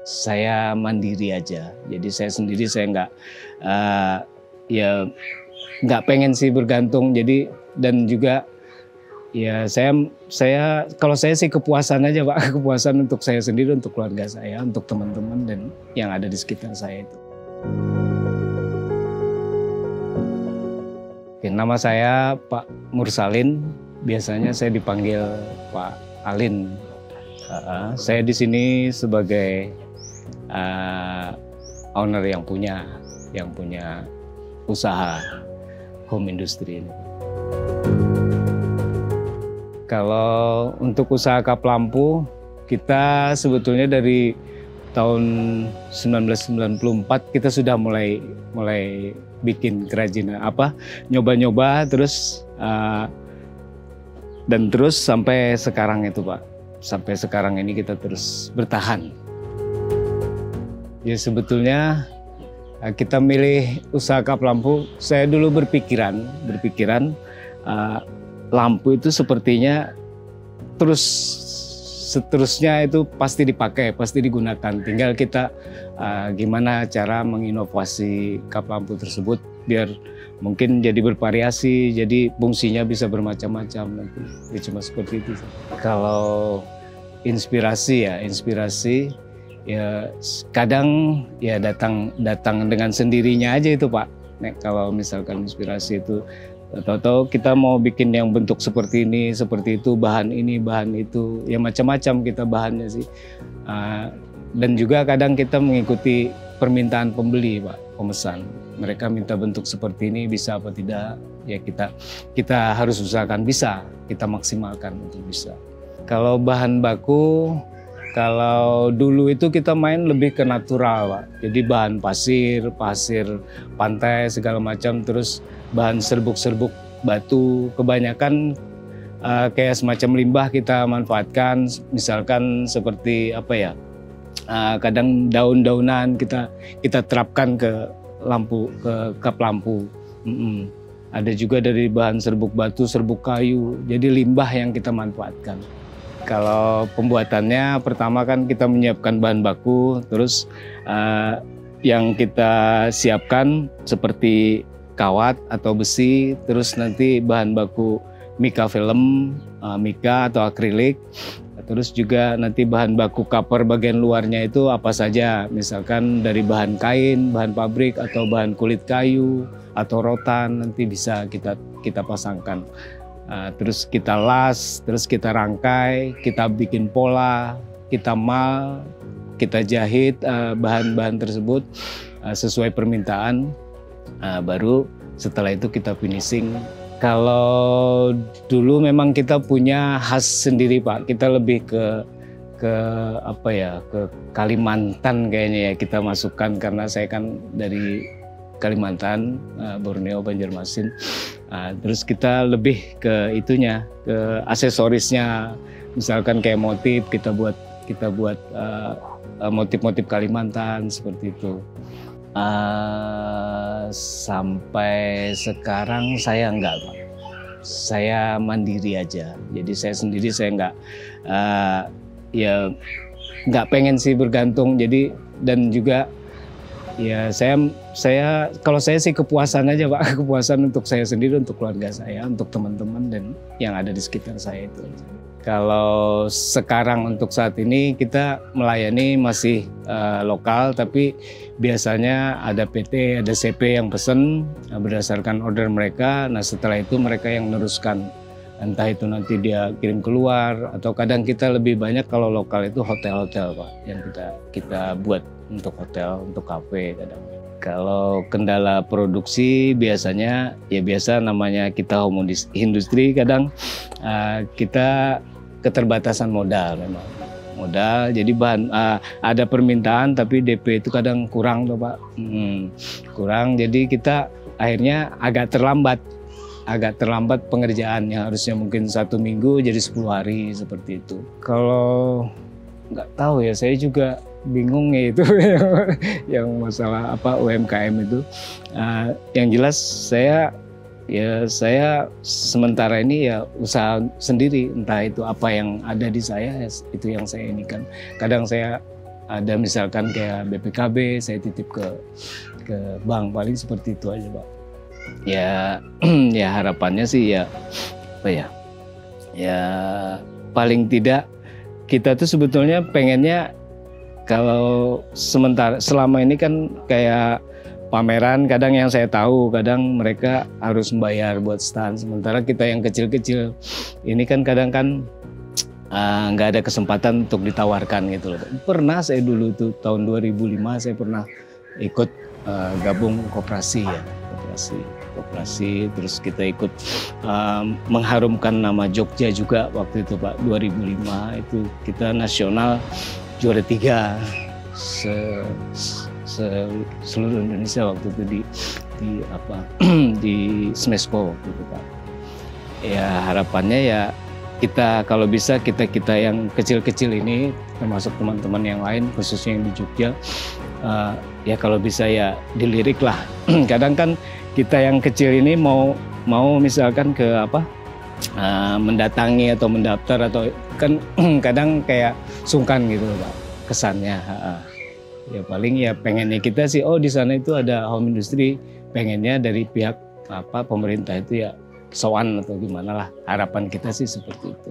Saya mandiri aja, jadi saya sendiri saya nggak, ya nggak pengen sih bergantung. Jadi dan juga ya saya kalau saya sih kepuasan aja Pak, kepuasan untuk saya sendiri, untuk keluarga saya, untuk teman-teman dan yang ada di sekitar saya itu. Oke, nama saya Pak Mursalin, biasanya saya dipanggil Pak Alin. Saya di sini sebagai owner yang punya usaha home industry ini. Kalau untuk usaha kap lampu, kita sebetulnya dari tahun 1994 kita sudah mulai bikin kerajinan, nyoba-nyoba terus dan terus sampai sekarang itu Pak. Sampai sekarang ini kita terus bertahan. Ya sebetulnya kita milih usaha kap lampu, saya dulu berpikiran lampu itu sepertinya seterusnya itu pasti dipakai, pasti digunakan. Tinggal kita gimana cara menginovasi kap lampu tersebut biar mungkin jadi bervariasi, jadi fungsinya bisa bermacam-macam nanti. Ya cuma seperti itu. Kalau inspirasi ya kadang ya datang dengan sendirinya aja itu Pak. Kalau misalkan inspirasi itu tahu-tahu kita mau bikin yang bentuk seperti ini, seperti itu, bahan ini, bahan itu, ya macam-macam kita bahannya sih. Dan juga kadang kita mengikuti permintaan pembeli Pak, pemesan. Mereka minta bentuk seperti ini, bisa apa tidak, ya kita harus usahakan bisa, kita maksimalkan untuk bisa. Kalau bahan baku, kalau dulu itu kita main lebih ke natural Pak. Jadi bahan pasir pantai segala macam, terus bahan serbuk-serbuk batu, kebanyakan kayak semacam limbah kita manfaatkan, misalkan seperti kadang daun-daunan kita terapkan ke kap lampu. Ada juga dari bahan serbuk batu, serbuk kayu, jadi limbah yang kita manfaatkan. Kalau pembuatannya pertama kan kita menyiapkan bahan baku, terus yang kita siapkan seperti kawat atau besi, terus nanti bahan baku mika film, mika atau akrilik, terus juga nanti bahan baku cover bagian luarnya itu apa saja, misalkan dari bahan kain, bahan pabrik atau bahan kulit kayu atau rotan, nanti bisa kita pasangkan. Terus kita las, terus kita rangkai, kita bikin pola, kita mal, kita jahit bahan-bahan tersebut sesuai permintaan. Baru setelah itu kita finishing. Kalau dulu memang kita punya khas sendiri Pak, kita lebih ke Kalimantan kayaknya ya kita masukkan, karena saya kan dari Kalimantan, Borneo, Banjarmasin. Terus kita lebih ke itunya, ke aksesorisnya, misalkan kayak motif kita buat motif-motif Kalimantan seperti itu. Sampai sekarang saya enggak Pak, saya mandiri aja. Jadi saya sendiri saya nggak pengen sih bergantung. Jadi dan juga ya saya kalau saya sih kepuasan aja Pak, kepuasan untuk saya sendiri, untuk keluarga saya, untuk teman-teman dan yang ada di sekitar saya itu. Kalau sekarang untuk saat ini kita melayani masih lokal, tapi biasanya ada PT, ada CP yang pesen berdasarkan order mereka. Nah setelah itu mereka yang meneruskan, entah itu nanti dia kirim keluar atau kadang kita lebih banyak kalau lokal itu hotel-hotel Pak, yang kita buat untuk hotel, untuk kafe kadang. Kalau kendala produksi biasanya ya biasa namanya kita home industry, kadang kita keterbatasan modal memang. Modal, jadi ada permintaan tapi DP itu kadang kurang tuh Pak. Kurang, jadi kita akhirnya agak terlambat pengerjaan yang harusnya mungkin 1 minggu jadi 10 hari seperti itu. Kalau nggak tahu ya, saya juga bingung ya itu yang masalah UMKM itu. Yang jelas saya sementara ini ya usaha sendiri, entah itu apa yang ada di saya itu yang saya inikan. Kadang saya ada misalkan kayak BPKB saya titip ke bank, paling seperti itu aja Pak. Ya ya harapannya sih ya apa ya, ya paling tidak kita tuh sebetulnya pengennya kalau selama ini kan kayak pameran, kadang yang saya tahu kadang mereka harus membayar buat stand, sementara kita yang kecil-kecil ini kan kadang kan nggak ada kesempatan untuk ditawarkan gitu loh. Pernah saya dulu tuh tahun 2005 saya pernah ikut gabung koperasi ya, koperasi terus kita ikut mengharumkan nama Jogja juga waktu itu Pak. 2005 itu kita nasional juara 3 seluruh Indonesia waktu itu di Smesco gitu Pak. Ya harapannya ya kita kalau bisa kita yang kecil-kecil ini termasuk teman-teman yang lain khususnya yang di Jogja ya kalau bisa ya dilirik lah. Kadang kan kita yang kecil ini mau misalkan ke mendatangi atau mendaftar atau kan kadang kayak sungkan gitu Pak kesannya. Ya paling ya pengennya kita sih di sana itu ada home industry, pengennya dari pihak pemerintah itu ya soan atau gimana lah, harapan kita sih seperti itu.